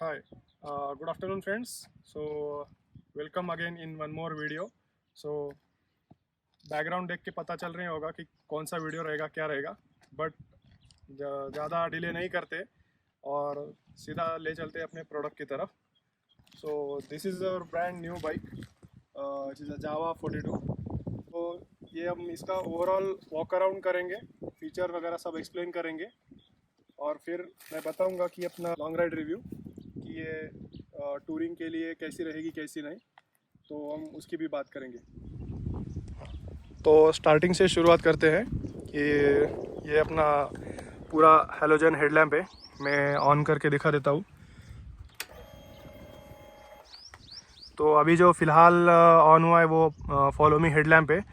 Hi, good afternoon, friends. Welcome again in one more video. So, background देख के पता चल रही होगा कि कौन सा वीडियो रहेगा, क्या रहेगा, बट ज़्यादा डिले नहीं करते और सीधा ले चलते अपने प्रोडक्ट की तरफ. So this is our brand new bike, it is a Jawa 42. तो ये हम इसका ओवरऑल वॉक अराउंड करेंगे, फीचर वगैरह सब एक्सप्लेन करेंगे और फिर मैं बताऊंगा कि अपना लॉन्ग राइड रिव्यू कि ये टूरिंग के लिए कैसी रहेगी कैसी नहीं, तो हम उसकी भी बात करेंगे. तो स्टार्टिंग से शुरुआत करते हैं कि ये अपना पूरा हेलोजन हेडलैम्प है. मैं ऑन करके दिखा देता हूँ. तो अभी जो फ़िलहाल ऑन हुआ है वो फॉलो मी हेडलैम्प है.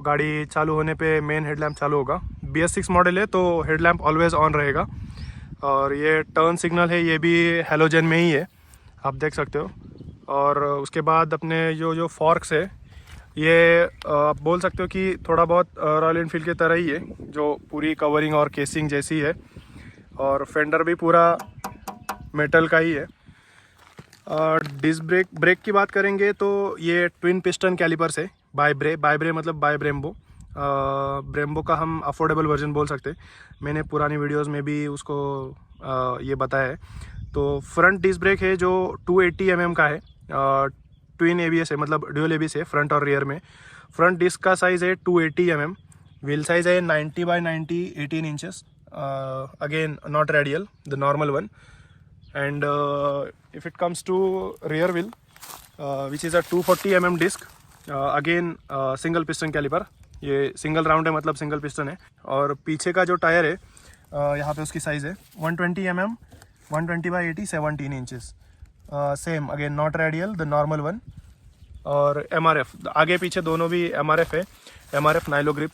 गाड़ी चालू होने पे मेन हेडलैम्प चालू होगा. BS6 मॉडल है तो हेडलैम्प ऑलवेज़ ऑन रहेगा. और ये टर्न सिग्नल है, ये भी हेलोजन में ही है, आप देख सकते हो. और उसके बाद अपने जो फॉर्क्स है, ये आप बोल सकते हो कि थोड़ा बहुत रॉयल एनफील्ड की तरह ही है, जो पूरी कवरिंग और केसिंग जैसी है. और फेंडर भी पूरा मेटल का ही है. डिस्क ब्रेक की बात करेंगे तो ये ट्विन पिस्टन कैलिपर्स है. बाय ब्रे मतलब बाय ब्रेम्बो. ब्रेम्बो का हम अफोर्डेबल वर्जन बोल सकते हैं. मैंने पुरानी वीडियोस में भी उसको ये बताया है. तो फ्रंट डिस्क ब्रेक है जो 280 mm का है. ट्विन ABS है, मतलब ड्यूल ABS है फ्रंट और रियर में. फ्रंट डिस्क का साइज़ है 280 mm. व्हील साइज़ है 90x90 18 inches. Again not radial, the normal one. And if it comes to rear wheel, which is a 240 mm disc, again single piston caliper. ये single round है, मतलब single piston है. और पीछे का जो tyre है, यहाँ पे उसकी साइज़ है 120 mm, 120x80 17 inches. Same again not radial, the normal one. और MRF आगे पीछे दोनों भी MRF है. MRF Nylogrip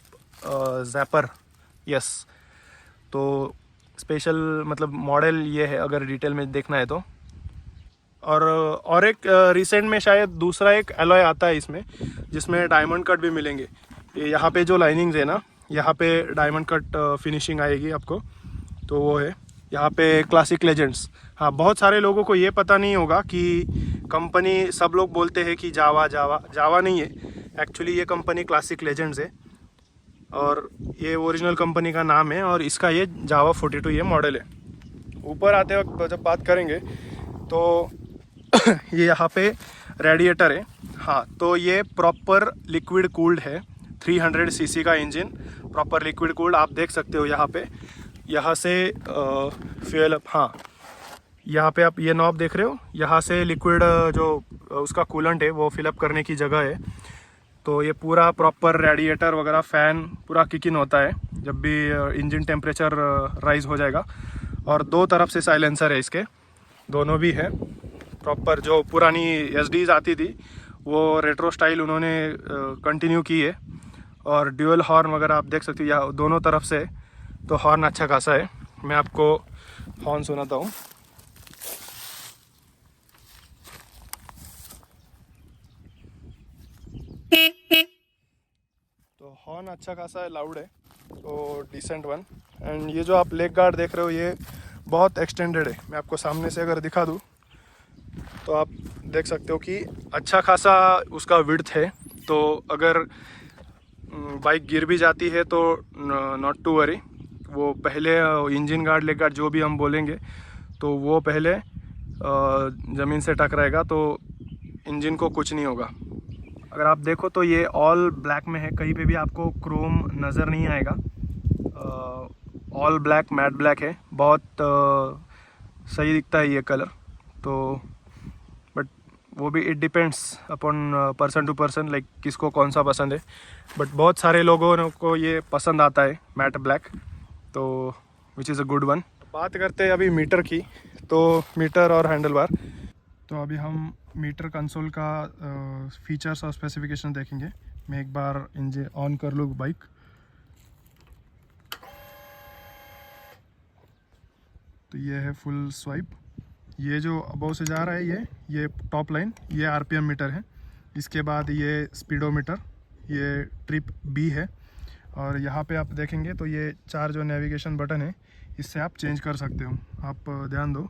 Zapper. Yes. तो स्पेशल मतलब मॉडल ये है अगर डिटेल में देखना है तो. और एक रिसेंट में शायद दूसरा एक एलॉय आता है इसमें, जिसमें डायमंड कट भी मिलेंगे. ये यहाँ पे जो लाइनिंग्स है ना, यहाँ पे डायमंड कट फिनिशिंग आएगी आपको. तो वो है यहाँ पे क्लासिक लेजेंड्स. हाँ, बहुत सारे लोगों को ये पता नहीं होगा कि कंपनी, सब लोग बोलते हैं कि जावा जावा जावा नहीं है. एक्चुअली ये कंपनी क्लासिक लेजेंड्स है और ये ओरिजिनल कंपनी का नाम है. और इसका ये जावा 42 ये मॉडल है. ऊपर आते वक्त जब बात करेंगे तो ये यहाँ पे रेडिएटर है. हाँ, तो ये प्रॉपर लिक्विड कूल्ड है. 300 cc का इंजन, प्रॉपर लिक्विड कूल्ड. आप देख सकते हो यहाँ पे, यहाँ से फ्यूल अप. हाँ, यहाँ पे आप ये नॉब देख रहे हो, यहाँ से लिक्विड जो उसका कूलेंट है वो फिलअप करने की जगह है. तो ये पूरा प्रॉपर रेडिएटर वगैरह फ़ैन पूरा किक इन होता है जब भी इंजन टेम्परेचर राइज हो जाएगा. और दो तरफ से साइलेंसर है इसके, दोनों भी है. प्रॉपर जो पुरानी SDs आती थी वो रेट्रो स्टाइल उन्होंने कंटिन्यू की है. और ड्यूअल हॉर्न वगैरह आप देख सकते हो यहाँ दोनों तरफ से. तो हॉर्न अच्छा खासा है. मैं आपको हॉर्न सुनाता हूँ. तो हॉर्न अच्छा खासा है, लाउड है, तो डिसेंट वन. एंड ये जो आप लेग गार्ड देख रहे हो ये बहुत एक्सटेंडेड है. मैं आपको सामने से अगर दिखा दूँ तो आप देख सकते हो कि अच्छा खासा उसका विड्थ है. तो अगर बाइक गिर भी जाती है तो नॉट टू वरी. वो पहले इंजन गार्ड लेग गार्ड जो भी हम बोलेंगे तो वो पहले ज़मीन से टकराएगा, तो इंजन को कुछ नहीं होगा. अगर आप देखो तो ये ऑल ब्लैक में है, कहीं पे भी आपको क्रोम नज़र नहीं आएगा. ऑल ब्लैक, मैट ब्लैक है. बहुत सही दिखता है ये कलर. तो बट वो भी it depends upon person to person, like किसको कौन सा पसंद है. बट बहुत सारे लोगों को ये पसंद आता है मैट ब्लैक, तो which is a good one. बात करते हैं अभी मीटर की. तो मीटर और हैंडल बार. तो अभी हम मीटर कंसोल का फीचर्स और स्पेसिफिकेशन देखेंगे. मैं एक बार इंजन ऑन कर लूँ बाइक. तो ये है फुल स्वाइप. ये जो अबव से जा रहा है ये टॉप लाइन, ये RPM मीटर है. इसके बाद ये स्पीडोमीटर, ये ट्रिप B है. और यहाँ पे आप देखेंगे तो ये 4 जो नेविगेशन बटन है, इससे आप चेंज कर सकते हो. आप ध्यान दो,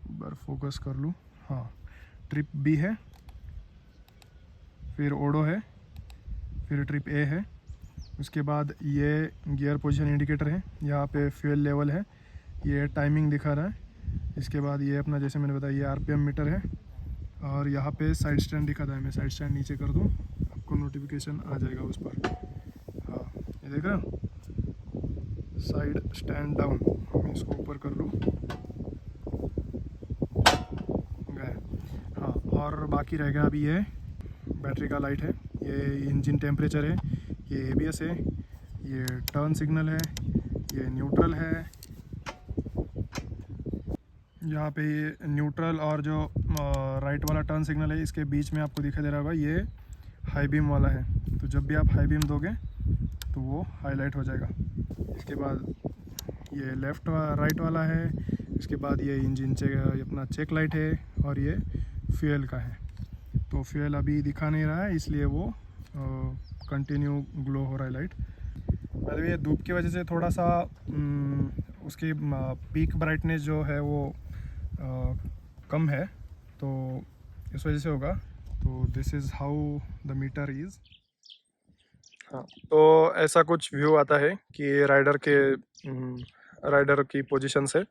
एक बार फोकस कर लूँ। हाँ, ट्रिप बी है, फिर ओडो है, फिर ट्रिप ए है, उसके बाद ये गियर पोजीशन इंडिकेटर है, यहाँ पे फ्यूल लेवल है, ये टाइमिंग दिखा रहा है। इसके बाद ये अपना जैसे मैंने बताया ये आरपीएम मीटर है, और यहाँ पे साइड स्टैंड दिखा रहा है। मैं साइड स्टैंड नीचे कर दूँ, आपको नोटिफिकेशन आ जाएगा उस पर। हाँ, ये देख रहे हो, साइड स्टैंड डाउन। मैं इसको ऊपर कर लूँ, गए। हाँ, और बाकी रह गया अभी ये बैटरी का लाइट है, ये इंजन टेम्परेचर है, ये एबीएस है, ये टर्न सिग्नल है, ये न्यूट्रल है। यहाँ पे ये न्यूट्रल और जो राइट वाला टर्न सिग्नल है, इसके बीच में आपको दिखाई दे रहा होगा ये हाई बीम वाला है। तो जब भी आप हाई बीम दोगे तो वो हाईलाइट हो जाएगा। इसके बाद ये लेफ़्ट राइट वाला है, इसके बाद ये इंजन चेक अपना चेक लाइट है, और ये फ्यूल का है। तो फ्यूल अभी दिखा नहीं रहा है, इसलिए वो कंटिन्यू ग्लो हो रहा है लाइट। मतलब ये धूप की वजह से थोड़ा सा उसकी पीक ब्राइटनेस जो है वो कम है, तो इस वजह से होगा। तो this is how the meter is. हाँ, तो ऐसा कुछ व्यू आता है कि राइडर की पोजीशन से।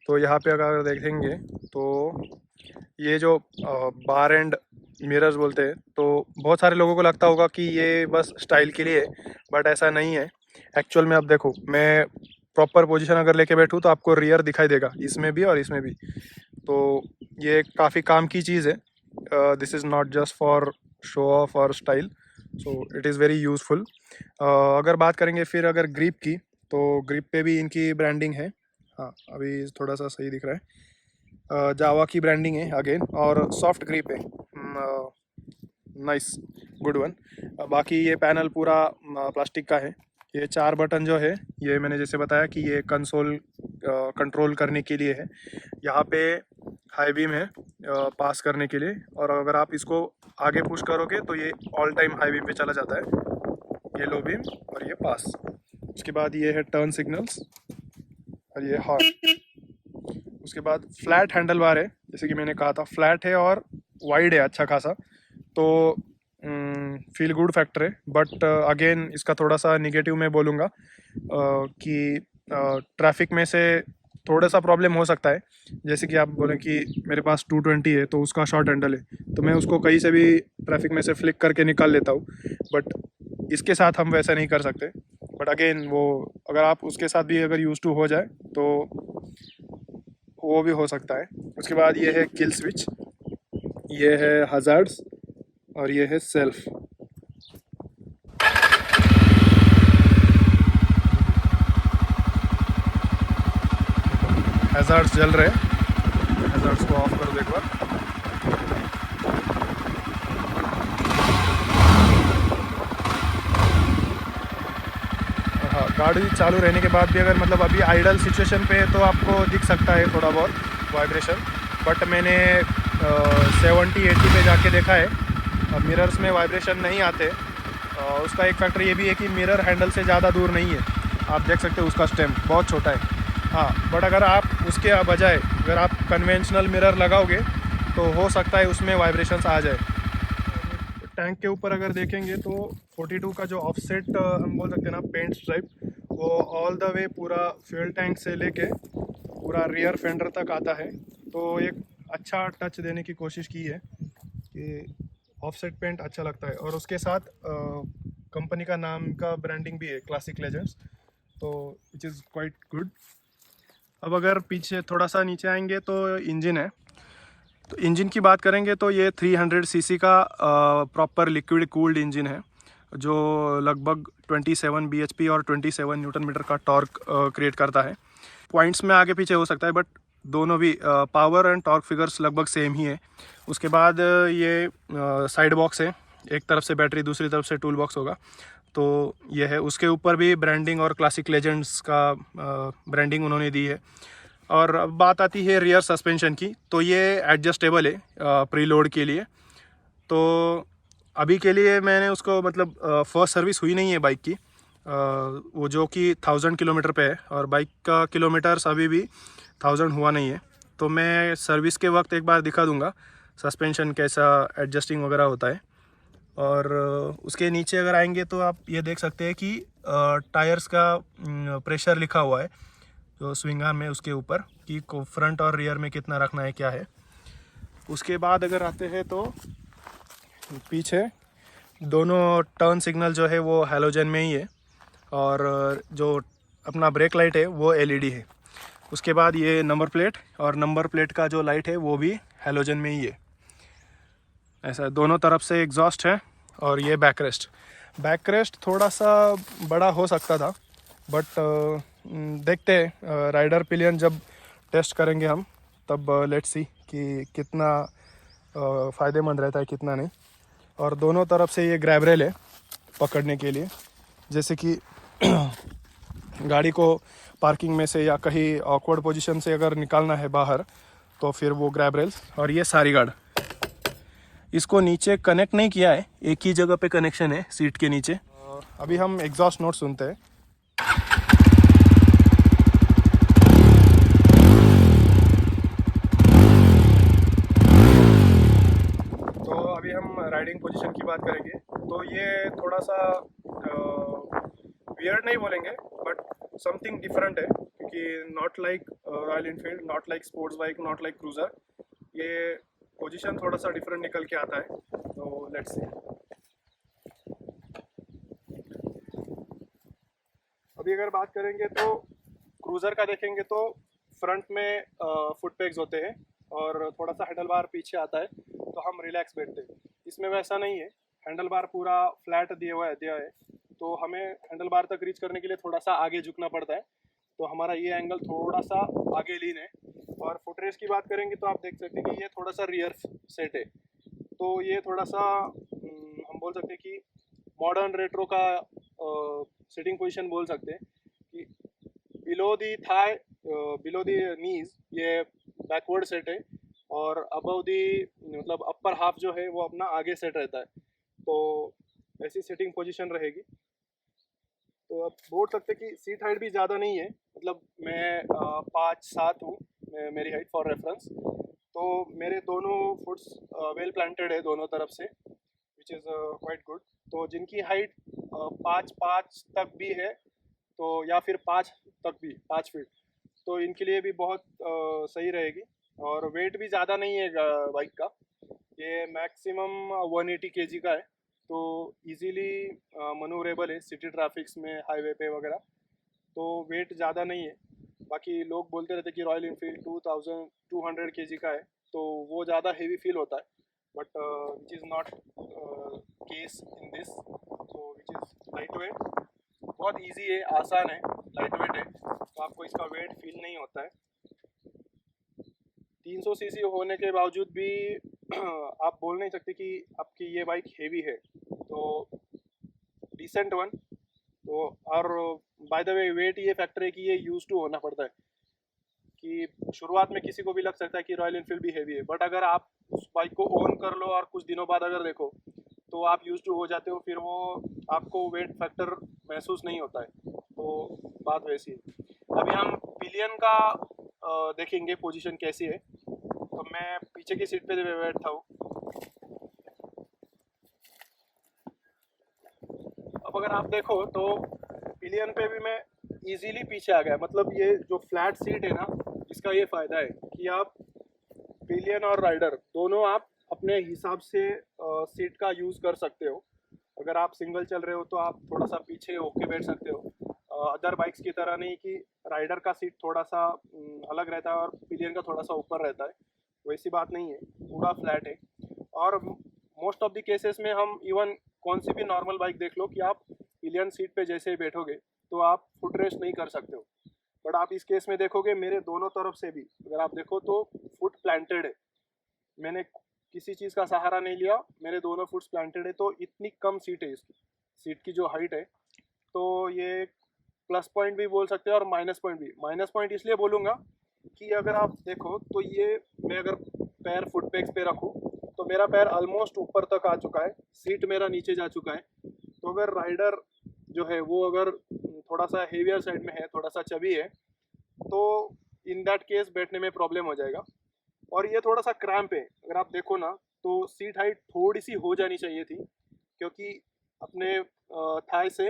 तो यहाँ पे अगर देखेंगे तो ये जो बार एंड मिरर्स बोलते हैं, तो बहुत सारे लोगों को लगता होगा कि ये बस स्टाइल के लिए है, बट ऐसा नहीं है। एक्चुअल में आप देखो, मैं प्रॉपर पोजीशन अगर लेके बैठूँ तो आपको रियर दिखाई देगा, इसमें भी और इसमें भी। तो ये काफ़ी काम की चीज़ है। This is not just for show off और style, so it is very useful. अगर बात करेंगे फिर अगर ग्रिप की, तो ग्रिप पे भी इनकी ब्रांडिंग है। हाँ, अभी थोड़ा सा सही दिख रहा है। जावा की ब्रांडिंग है अगेन, और सॉफ्ट ग्रिप है। Nice, good one. बाकी ये पैनल पूरा प्लास्टिक का है। ये 4 बटन जो है, ये मैंने जैसे बताया कि ये कंसोल कंट्रोल करने के लिए है। यहाँ पे हाई बीम है पास करने के लिए, और अगर आप इसको आगे पुश करोगे तो ये ऑल टाइम हाई बीम पे चला जाता है, ये लो बीम और ये पास। उसके बाद ये है टर्न सिग्नल्स, और ये हॉर्न। उसके बाद फ्लैट हैंडल बार है, जैसे कि मैंने कहा था फ्लैट है और वाइड है अच्छा खासा, तो फील गुड फैक्टर है। बट अगेन इसका थोड़ा सा निगेटिव मैं बोलूँगा कि ट्रैफिक में से थोड़ा सा प्रॉब्लम हो सकता है। जैसे कि आप बोलें कि मेरे पास 220 है तो उसका शॉर्ट हैंडल है, तो मैं उसको कहीं से भी ट्रैफिक में से फ्लिक करके निकाल लेता हूँ, बट इसके साथ हम वैसा नहीं कर सकते। बट अगेन वो अगर आप उसके साथ भी अगर यूज टू हो जाए तो वो भी हो सकता है। उसके बाद ये है किल स्विच, ये है हजार्ड्स, और ये है सेल्फ। हजार्ड्स जल रहे हैं, हजार्ड्स को ऑफ कर दो एक बार। हाँ, गाड़ी चालू रहने के बाद भी अगर मतलब अभी आइडल सिचुएशन पे है तो आपको दिख सकता है थोड़ा बहुत वाइब्रेशन, बट मैंने 70-80 पे जाके देखा है, मिरर्स में वाइब्रेशन नहीं आते। उसका एक फैक्टर ये भी है कि मिरर हैंडल से ज़्यादा दूर नहीं है, आप देख सकते हो उसका स्टेम बहुत छोटा है। हाँ, बट अगर आप उसके बजाय अगर आप कन्वेंशनल मिरर लगाओगे तो हो सकता है उसमें वाइब्रेशंस आ जाए। टैंक के ऊपर अगर देखेंगे तो 42 का जो ऑफसेट हम बोल सकते हैं ना पेंट स्ट्राइप, वो ऑल द वे पूरा फ्यूल टैंक से लेके पूरा रियर फेंडर तक आता है। तो एक अच्छा टच देने की कोशिश की है कि ऑफसेट पेंट अच्छा लगता है, और उसके साथ कंपनी का नाम का ब्रांडिंग भी है, क्लासिक लेजेंड्स, तो विच इज़ क्वाइट गुड। अब अगर पीछे थोड़ा सा नीचे आएंगे तो इंजन है। तो इंजन की बात करेंगे तो ये 300 सीसी का प्रॉपर लिक्विड कूल्ड इंजन है, जो लगभग 27 bhp और 27 न्यूटन मीटर का टॉर्क क्रिएट करता है। पॉइंट्स में आगे पीछे हो सकता है, बट दोनों भी पावर एंड टॉर्क फिगर्स लगभग सेम ही है। उसके बाद ये साइड बॉक्स है, एक तरफ से बैटरी दूसरी तरफ से टूल बॉक्स होगा, तो ये है। उसके ऊपर भी ब्रांडिंग और क्लासिक लेजेंड्स का ब्रांडिंग उन्होंने दी है। और अब बात आती है रियर सस्पेंशन की, तो ये एडजस्टेबल है प्रीलोड के लिए। तो अभी के लिए मैंने उसको मतलब फर्स्ट सर्विस हुई नहीं है बाइक की, वो जो कि 1000 किलोमीटर पे है, और बाइक का किलोमीटर्स अभी भी 1000 हुआ नहीं है। तो मैं सर्विस के वक्त एक बार दिखा दूंगा सस्पेंशन कैसा एडजस्टिंग वगैरह होता है। और उसके नीचे अगर आएंगे तो आप ये देख सकते हैं कि टायर्स का प्रेशर लिखा हुआ है जो स्विंग आर्म है उसके ऊपर, कि फ्रंट और रियर में कितना रखना है क्या है। उसके बाद अगर आते हैं तो पीछे दोनों टर्न सिग्नल जो है वो हैलोजन में ही है, और जो अपना ब्रेक लाइट है वो एलईडी है। उसके बाद ये नंबर प्लेट, और नंबर प्लेट का जो लाइट है वो भी हैलोजन में ही है। ऐसा दोनों तरफ से एग्जॉस्ट है। और ये बैक रेस्ट थोड़ा सा बड़ा हो सकता था, बट देखते हैं राइडर पिलियन जब टेस्ट करेंगे हम, तब लेट्स सी कि कितना फ़ायदेमंद रहता है कितना नहीं। और दोनों तरफ से ये ग्रैब रेल है पकड़ने के लिए, जैसे कि गाड़ी को पार्किंग में से या कहीं ऑकवर्ड पोजीशन से अगर निकालना है बाहर तो फिर वो ग्रैब रेल्स। और ये सारी गार्ड, इसको नीचे कनेक्ट नहीं किया है, एक ही जगह पे कनेक्शन है सीट के नीचे। अभी हम एग्जॉस्ट नोट सुनते हैं। तो अभी हम राइडिंग पोजीशन की बात करेंगे, तो ये थोड़ा सा वियर्ड नहीं बोलेंगे बट समथिंग डिफरेंट है, क्योंकि not like royal Enfield, not like sports bike, not like cruiser, ये पोजीशन थोड़ा सा डिफरेंट निकल के आता है। तो लेट्स सी। अभी अगर बात करेंगे तो क्रूज़र का देखेंगे तो फ्रंट में फुट पेग्स होते हैं और थोड़ा सा हैंडल बार पीछे आता है तो हम रिलैक्स बैठते हैं। इसमें वैसा नहीं है, हैंडल बार पूरा फ्लैट दिया है, तो हमें हैंडल बार तक रीच करने के लिए थोड़ा सा आगे झुकना पड़ता है, तो हमारा ये एंगल थोड़ा सा आगे लीन है। और फुटरेस्ट की बात करेंगे तो आप देख सकते हैं कि ये थोड़ा सा रियर सेट है, तो ये थोड़ा सा हम बोल सकते हैं कि मॉडर्न रेट्रो का सिटिंग पोजीशन बोल सकते हैं, कि below the thigh, below the knees ये बैकवर्ड सेट है, और अबव दी मतलब अपर हाफ जो है वो अपना आगे सेट रहता है, तो ऐसी सिटिंग पोजीशन रहेगी। तो आप बोल सकते कि सीट हाइट भी ज़्यादा नहीं है, मतलब मैं 5'7" हूँ मेरी हाइट फॉर रेफरेंस, तो मेरे दोनों फुट्स वेल प्लांटेड है दोनों तरफ से, विच इज़ क्वाइट गुड। तो जिनकी हाइट 5'5" तक भी है, तो या फिर 5 तक भी 5 फीट, तो इनके लिए भी बहुत सही रहेगी। और वेट भी ज़्यादा नहीं है बाइक का, ये मैक्सिमम 180 केजी का है, तो इजीली मनूवरेबल है सिटी ट्रैफिक्स में, हाईवे पे वगैरह, तो वेट ज़्यादा नहीं है। बाकी लोग बोलते रहते कि रॉयल इनफील्ड 2200 केजी का है, तो वो ज़्यादा हेवी फील होता है, but which is not case in this, so which is light weight, बहुत इजी है, आसान है, लाइट वेट है, तो आपको इसका वेट फील नहीं होता है। 300 सीसी होने के बावजूद भी आप बोल नहीं सकते कि आपकी ये बाइक हेवी है, तो डिसेंट वन। तो और बाय द वे वेट ये फैक्टर है कि ये यूज टू होना पड़ता है, कि शुरुआत में किसी को भी लग सकता है कि रॉयल इनफील्ड भी हेवी है, बट अगर आप उस बाइक को ओन कर लो और कुछ दिनों बाद अगर देखो तो आप यूज टू हो जाते हो, फिर वो आपको वेट फैक्टर महसूस नहीं होता है, तो बात वैसी है। अभी हम पिलियन का देखेंगे पोजीशन कैसी है, तो मैं पीछे की सीट पे बैठा हूँ। अब अगर आप देखो तो पिलियन पे भी मैं इजीली पीछे आ गया, मतलब ये जो फ्लैट सीट है ना, इसका ये फ़ायदा है कि आप पिलियन और राइडर दोनों आप अपने हिसाब से सीट का यूज़ कर सकते हो। अगर आप सिंगल चल रहे हो तो आप थोड़ा सा पीछे होके बैठ सकते हो, अदर बाइक्स की तरह नहीं कि राइडर का सीट थोड़ा सा अलग रहता है और पिलियन का थोड़ा सा ऊपर रहता है, वैसी बात नहीं है, पूरा फ्लैट है। और मोस्ट ऑफ द केसेस में हम इवन कौन सी भी नॉर्मल बाइक देख लो कि आप पिलियन सीट पे जैसे ही बैठोगे तो आप फुट रेस्ट नहीं कर सकते हो, बट आप इस केस में देखोगे मेरे दोनों तरफ से भी अगर आप देखो तो फुट प्लांटेड है, मैंने किसी चीज़ का सहारा नहीं लिया, मेरे दोनों फुट्स प्लांटेड है, तो इतनी कम सीट है, इसकी सीट की जो हाइट है, तो ये प्लस पॉइंट भी बोल सकते हैं और माइनस पॉइंट भी। माइनस पॉइंट इसलिए बोलूँगा कि अगर आप देखो तो ये मैं अगर पैर फुट पेग्स पे रखूँ तो मेरा पैर ऑलमोस्ट ऊपर तक आ चुका है, सीट मेरा नीचे जा चुका है, तो अगर राइडर जो है वो अगर थोड़ा सा हेवियर साइड में है, थोड़ा सा चबी है, तो इन दैट केस बैठने में प्रॉब्लम हो जाएगा। और ये थोड़ा सा क्रैम्प है, अगर आप देखो ना तो सीट हाइट थोड़ी सी हो जानी चाहिए थी, क्योंकि अपने थाई से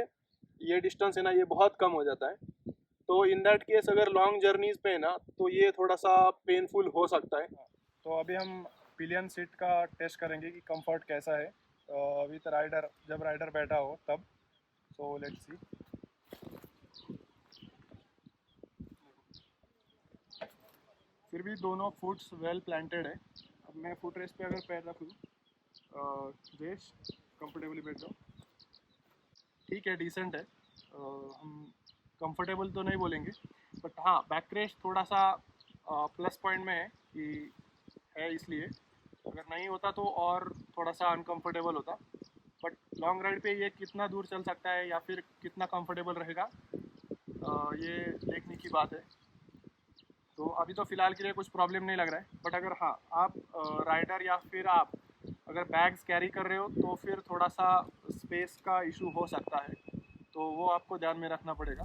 ये डिस्टेंस है ना ये बहुत कम हो जाता है। तो इन दैट केस अगर लॉन्ग जर्नीज पे है ना तो ये थोड़ा सा पेनफुल हो सकता है। तो अभी हम पिलियन सीट का टेस्ट करेंगे कि कंफर्ट कैसा है विथ राइडर, जब राइडर बैठा हो तब। So let's see. फिर भी दोनों फुट्स वेल प्लांटेड है। अब मैं फुट रेस्ट पे अगर पैर रखूँ, देश कंफर्टेबली बैठ जाओ, ठीक है, डिसेंट है। हम कंफर्टेबल तो नहीं बोलेंगे, बट हाँ बैक रेस्ट थोड़ा सा प्लस पॉइंट में है कि है, इसलिए अगर नहीं होता तो और थोड़ा सा अनकंफर्टेबल होता। बट लॉन्ग राइड पे ये कितना दूर चल सकता है या फिर कितना कंफर्टेबल रहेगा ये देखने की बात है। तो अभी तो फ़िलहाल के लिए कुछ प्रॉब्लम नहीं लग रहा है, बट अगर हाँ आप राइडर या फिर आप अगर बैग्स कैरी कर रहे हो तो फिर थोड़ा सा स्पेस का इशू हो सकता है, तो वो आपको ध्यान में रखना पड़ेगा।